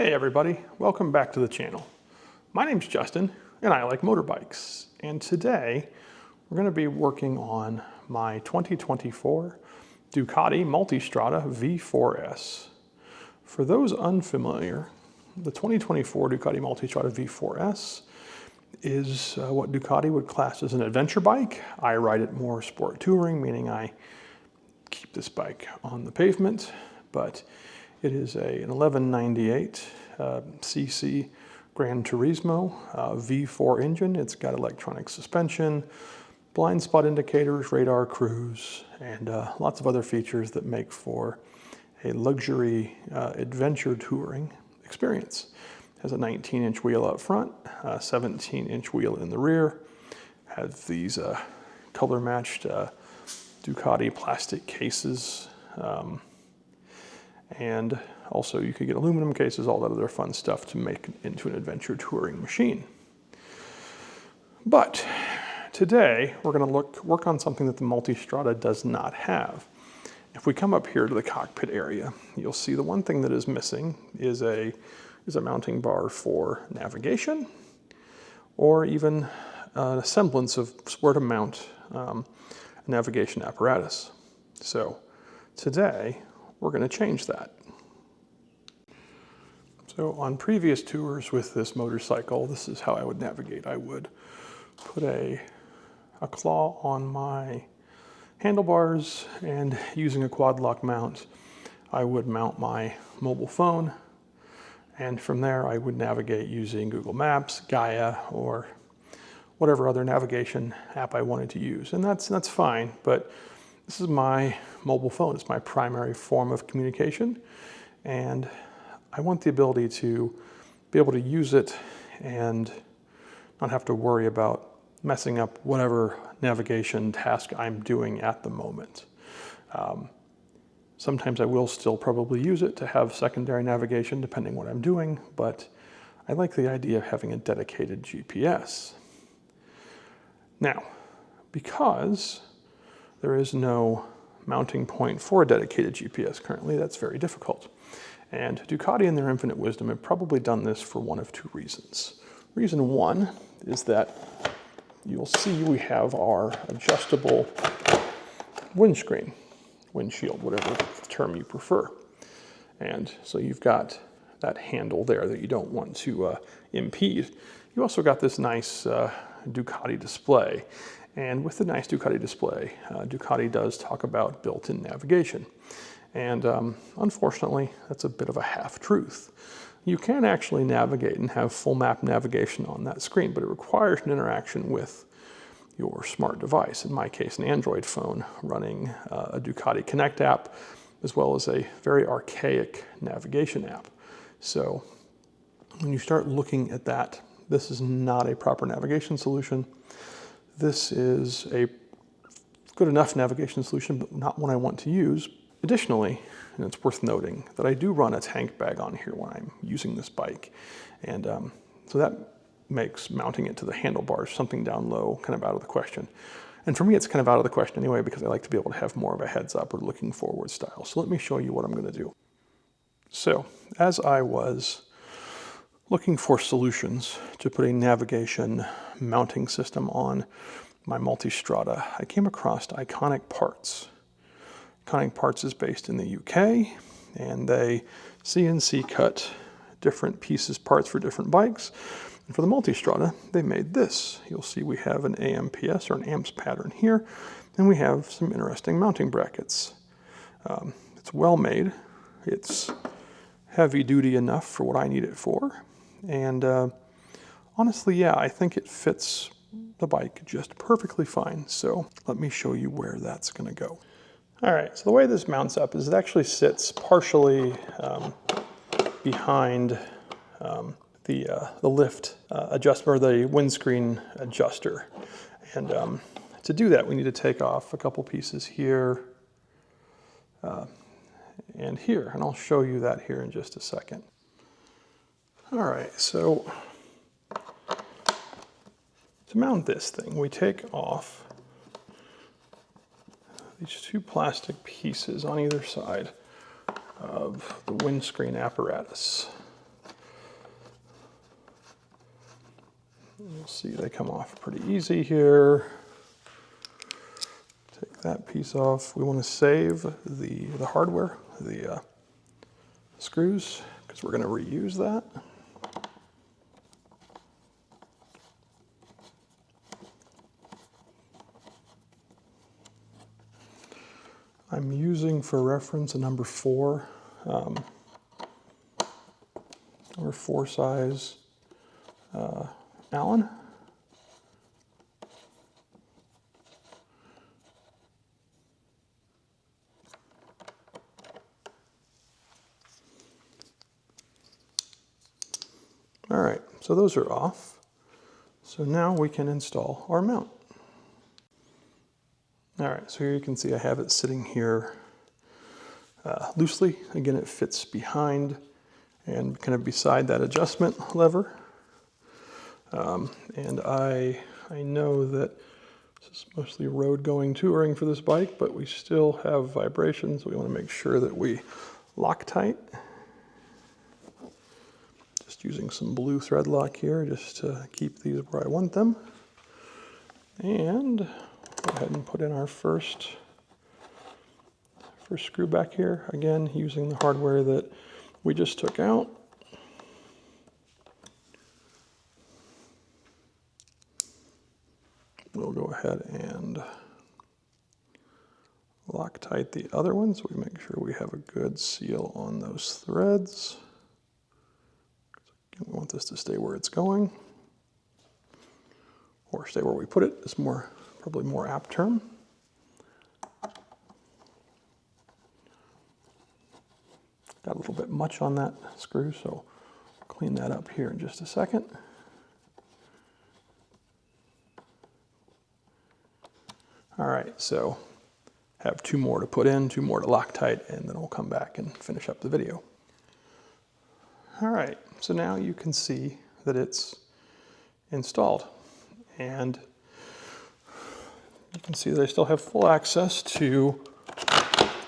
Hey everybody, welcome back to the channel. My name's Justin and I like motorbikes. And today we're going to be working on my 2024 Ducati Multistrada V4S. For those unfamiliar, the 2024 Ducati Multistrada V4S is what Ducati would class as an adventure bike. I ride it more sport touring, meaning I keep this bike on the pavement, but it is an 1198 cc Gran Turismo V4 engine. It's got electronic suspension, blind spot indicators, radar cruise, and lots of other features that make for a luxury adventure touring experience. It has a 19-inch wheel up front, a 17-inch wheel in the rear. Has these color-matched Ducati plastic cases. And also you could get aluminum cases, all that other fun stuff to make it into an adventure touring machine. But today we're going to work on something that the Multistrada does not have. If we come up here to the cockpit area, you'll see the one thing that is missing is a mounting bar for navigation, or even a semblance of where to mount a navigation apparatus. So today we're going to change that. So on previous tours with this motorcycle, this is how I would navigate. I would put a claw on my handlebars, and using a quad lock mount, I would mount my mobile phone, and from there I would navigate using Google Maps, Gaia, or whatever other navigation app I wanted to use. And that's fine, but this is my mobile phone. It's my primary form of communication, and I want the ability to be able to use it and not have to worry about messing up whatever navigation task I'm doing at the moment. Sometimes I will still probably use it to have secondary navigation depending what I'm doing, but I like the idea of having a dedicated GPS. Now, because there is no mounting point for a dedicated GPS currently, that's very difficult. And Ducati, in their infinite wisdom, have probably done this for one of two reasons. Reason one is that you'll see we have our adjustable windshield, whatever term you prefer. And so you've got that handle there that you don't want to impede. You also got this nice Ducati display. And with the nice Ducati display, Ducati does talk about built-in navigation. And unfortunately, that's a bit of a half-truth. You can actually navigate and have full map navigation on that screen, but it requires an interaction with your smart device. In my case, an Android phone running a Ducati Connect app, as well as a very archaic navigation app. So when you start looking at that, this is not a proper navigation solution. This is a good enough navigation solution, but not one I want to use. Additionally, and it's worth noting that I do run a tank bag on here when I'm using this bike. And so that makes mounting it to the handlebars, something down low, kind of out of the question. And for me, it's kind of out of the question anyway, because I like to be able to have more of a heads up or looking forward style. So let me show you what I'm going to do. So as I was looking for solutions to put a navigation mounting system on my Multistrada, I came across Iconic Parts. Iconic Parts is based in the UK, and they CNC cut different parts for different bikes. And for the Multistrada, they made this. You'll see we have an AMPS or an AMPS pattern here, and we have some interesting mounting brackets. It's well made. It's heavy duty enough for what I need it for. And honestly, yeah, I think it fits the bike just perfectly fine. So let me show you where that's going to go. All right, so the way this mounts up is it actually sits partially behind the lift adjuster, or the windscreen adjuster. And to do that, we need to take off a couple pieces here and here, and I'll show you that here in just a second. All right, so to mount this thing, we take off these two plastic pieces on either side of the windscreen apparatus. You'll see they come off pretty easy here. Take that piece off. We want to save the hardware, the screws, because we're going to reuse that. I'm using for reference a number 4 size Allen. All right, so those are off. So now we can install our mount. All right, so here you can see I have it sitting here loosely. Again, it fits behind and kind of beside that adjustment lever. And I know that this is mostly road going touring for this bike, but we still have vibrations. We want to make sure that we lock tight. Just using some blue thread lock here just to keep these where I want them. And go ahead and put in our first screw back here. Again, using the hardware that we just took out. We'll go ahead and lock tight the other one so we make sure we have a good seal on those threads. We want this to stay where it's going, or stay where we put it is probably more apt term. Got a little bit much on that screw, so I'll clean that up here in just a second. All right, so have 2 more to put in, 2 more to Loctite, and then we'll come back and finish up the video. All right, so now you can see that it's installed, and you can see that I still have full access to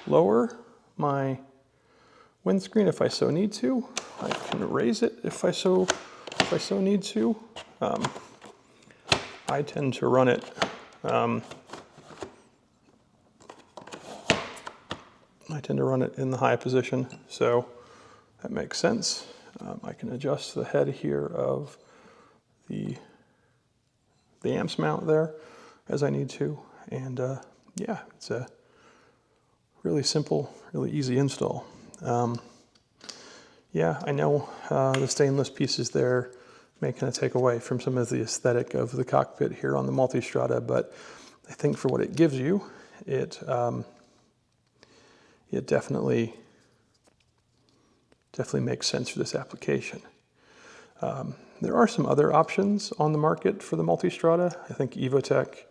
lower my windscreen if I so need to. I can raise it if I so need to. I tend to run it in the high position, so that makes sense. I can adjust the head here of the AMPS mount there as I need to, and yeah, it's a really simple, really easy install. Yeah, I know the stainless pieces there may kind of take away from some of the aesthetic of the cockpit here on the Multistrada, but I think for what it gives you, it definitely makes sense for this application. There are some other options on the market for the Multistrada. I think Evotech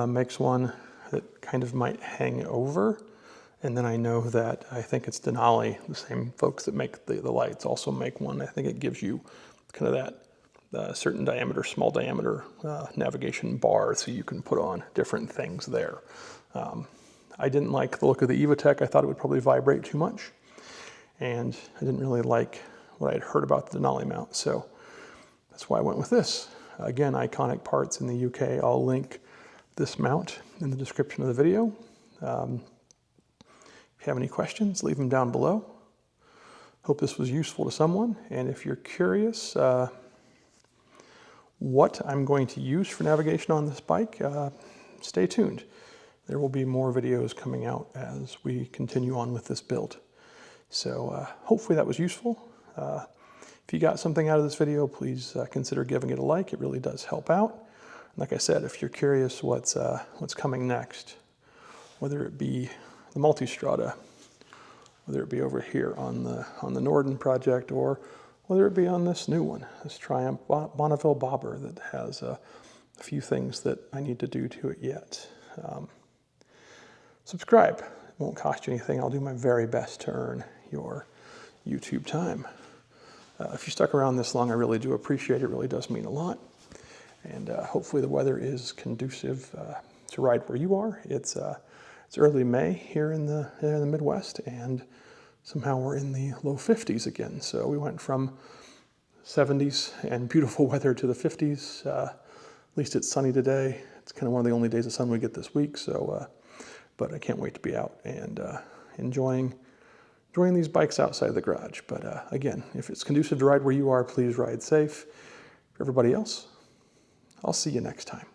makes one that kind of might hang over. And then I know that I think it's Denali, the same folks that make the lights, also make one. I think it gives you kind of that certain diameter, small diameter navigation bar, so you can put on different things there. I didn't like the look of the Evotech. I thought it would probably vibrate too much. And I didn't really like what I had heard about the Denali mount, so that's why I went with this. Again, Iconic Parts in the UK. I'll link this mount in the description of the video. If you have any questions, leave them down below. Hope this was useful to someone, and if you're curious what I'm going to use for navigation on this bike, stay tuned. There will be more videos coming out as we continue on with this build. So hopefully that was useful. If you got something out of this video, please consider giving it a like. It really does help out. And like I said, if you're curious what's coming next, whether it be the Multistrada, whether it be over here on the Norden project, or whether it be on this new one, this Triumph Bonneville Bobber that has a few things that I need to do to it yet. Subscribe. It won't cost you anything. I'll do my very best to earn your YouTube time. If you stuck around this long, I really do appreciate it. It really does mean a lot. And hopefully the weather is conducive to ride where you are. It's early May here in the Midwest, and somehow we're in the low 50s again. So we went from 70s and beautiful weather to the 50s. At least it's sunny today. It's kind of one of the only days of sun we get this week. So, but I can't wait to be out and enjoying these bikes outside the garage. But again, if it's conducive to ride where you are, please ride safe. For everybody else, I'll see you next time.